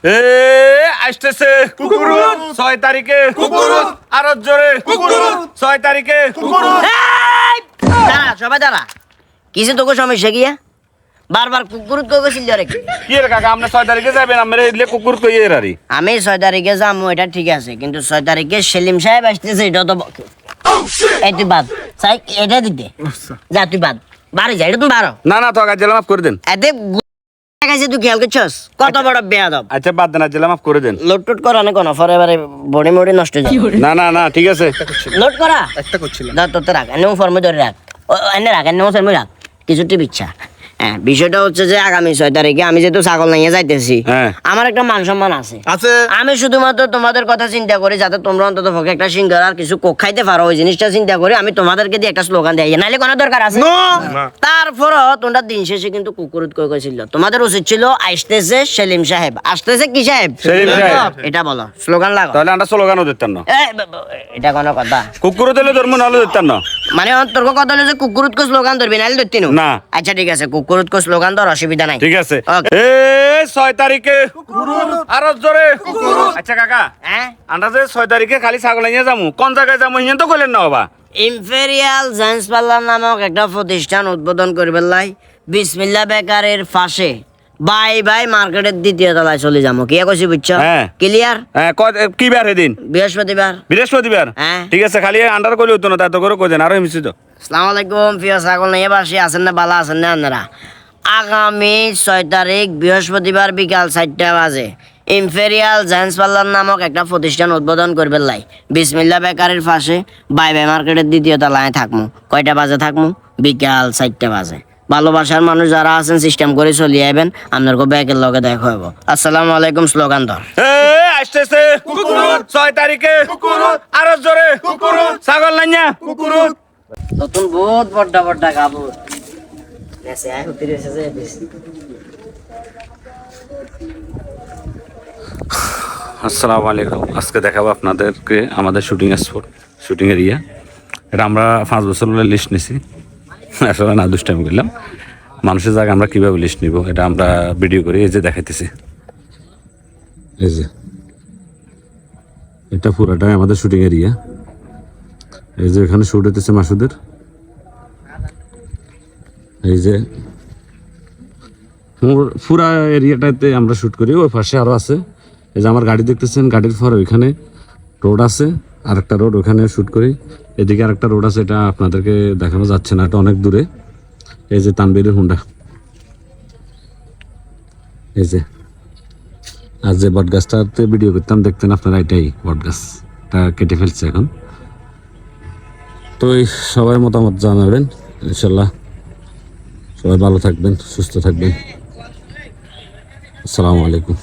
এ আসতেছে কুকুরুত 6 তারিখে কুকুরুত আরো জোরে কুকুরুত 6 তারিখে কুকুরুত। দাঁড়া সবাই দাঁড়া, কিছু তোকে সমস্যা গিয়া বারবার কুকুরুত কই গেছিল রে? কি রে কাকা, আপনি 6 তারিখে যাবেন, আমরা এলে কুকুর কই এর আরি? আমি 6 তারিখে যাবো, এটা ঠিক আছে, কিন্তু 6 তারিখে সেলিম সাহেব আসতেছে, এটা তো এই তুই বাদ সাই, এটা দিতে যা, তুই বাদ বাড়ি যা, এটা তুমি বারো না না তো কাকা জেলা মাফ করে দেন। এতে গেছে তুই খেয়াল করছস কত বড় বেয়াদব। আচ্ছা বাদ দেন, জেলা মাফ করে দেন। লোড টোট করা না কোনো পরে এবারে বডি মডি নষ্ট হয়ে যাবে। না না না ঠিক আছে, লোড করা একটা করছিলাম। দাও তোতে রাখ, এনে ফর্মে ধরে রাখ, এনে রাখ, এনে ফর্মে রাখ, কিছু টিপ ইচ্ছা। হ্যাঁ, বিষয়টা হচ্ছে যে আগামী 6 তারিখে আমি যেহেতু ছাগল নিয়ে যাইতেছি, হ্যাঁ। আমার একটা মান সম্মান আছে। আছে আমি শুধুমাত্র তোমাদের কথা চিন্তা করি, যাতে তোমরা অন্তত পক্ষে একটা সিঙ্গার আর কিছু কোক খাইতে পারো, ওই জিনিসটা চিন্তা করি আমি তোমাদেরকে দিয়ে একটা স্লোগান দেয়, নাইলে কোনো দরকার আছে? তারপরও তোমরা দিন শেষে কিন্তু কুকুরুত কই কইছিল, তোমাদের উচিত ছিল আসতেছে সেলিম সাহেব, আসতেছে কি সাহেব? সেলিম সাহেব। এটা বলো, স্লোগান লাগো। তাহলে আমরা স্লোগানও দিতাম না, এটা কোনো কথা? কুকুর দিলে ধর্ম নাহলে দিতাম না। মানে অন্তর্ক কথা হলো যে কুকুরুত কো স্লোগান ধরবি, নাইলে ধরতি না। আচ্ছা ঠিক আছে, কুকুরুত কো স্লোগান ধর, অসুবিধা নাই। ঠিক আছে। Okay. এ 6 তারিখে কুকুরুত আরো জোরে কুকুরুত। আচ্ছা কাকা, হ্যাঁ, আমরা যে 6 তারিখে খালি ছাগল নিয়ে যাবো, কোন জায়গায় যাবো হিয়ান তো কইলেন না বাবা? ইম্পেরিয়াল জেন্টস পার্লার নামক একটা প্রতিষ্ঠান উদ্বোধন করবে লাই বিসমিল্লা বেকারের পাশে বাই বাই মার্কেটের দ্বিতীয় তলায় চলে যাবো। কি কইছি বুঝছো? হ্যাঁ। ক্লিয়ার? হ্যাঁ, কি বার এদিন? বৃহস্পতিবার। বৃহস্পতিবার। হ্যাঁ। ঠিক আছে, খালি আন্ডার কইলে হতো না, তাই তো করে কইছেন আরো মিছি তো। আসসালামু আলাইকুম, প্রিয় ছাগল নিয়ে বাসী আছেন না, বালা আছেন না আপনারা? আগামী 6 তারিখ বৃহস্পতিবার বিকাল 4টা বাজে ইম্পেরিয়াল জেন্টস পার্লার নামক একটা প্রতিষ্ঠান উদ্বোধন করবে লাই বিসমিল্লা বেকারির পাশে বাই বাই মার্কেটের দ্বিতীয় তলায় থাকমু। কয়টা বাজে থাকমু? বিকাল 4টা বাজে। ভালোবাসার মানুষ যারা আছেন সিস্টেম করে চলিয়ে আইবেন, আপনার ব্যাগের লগে দেখা হইব। আসসালামু আলাইকুম, স্লোগান ধর। এ আসতেছে কুকুরুত 6 তারিখে কুকুরুত আরো জোরে কুকুরুত। ছাগল নাইয়া কুকুরুত। নতুন বহুত বড় বড় কাপড় এসে আই হতে রয়েছে যে বেশি। আসসালামু আলাইকুম, আজকে দেখাবো আপনাদেরকে আমাদের শুটিং স্পট, শুটিং এরিয়া। এটা আমরা 5 বছর হলে লিস্ট নিছি, আসলে না দুষ্টামি করলাম। মানুষের জায়গা আমরা কীভাবে লিস্ট নিব এটা আমরা ভিডিও করি, এই যে দেখাইতেছি। এই যে এটা পুরাটাই আমাদের শুটিং এরিয়া। এই যে এখানে শুট হইতেছে মাসুদের। এই যে পুরা এরিয়াটাতে আমরা শুট করি। ওই পাশে আরও আছে, এই যে আমার গাড়ি দেখতেছেন, গাড়ির পর ওইখানে রোড আছে, আর একটা রোড ওখানে শ্যুট করি। এদিকে আরেকটা রোড আছে, এটা আপনাদেরকে দেখানো যাচ্ছে না, এটা অনেক দূরে। এই যে তানবীরের হুন্ডা, এই যে আর যে বট গাছটাতে ভিডিও করতাম দেখতেন আপনারা, এটাই বট গাছটা কেটে ফেলছে এখন। তো এই সবাই মতামত জানাবেন, ইনশাল্লাহ সবাই ভালো থাকবেন, সুস্থ থাকবেন। আসসালামু আলাইকুম।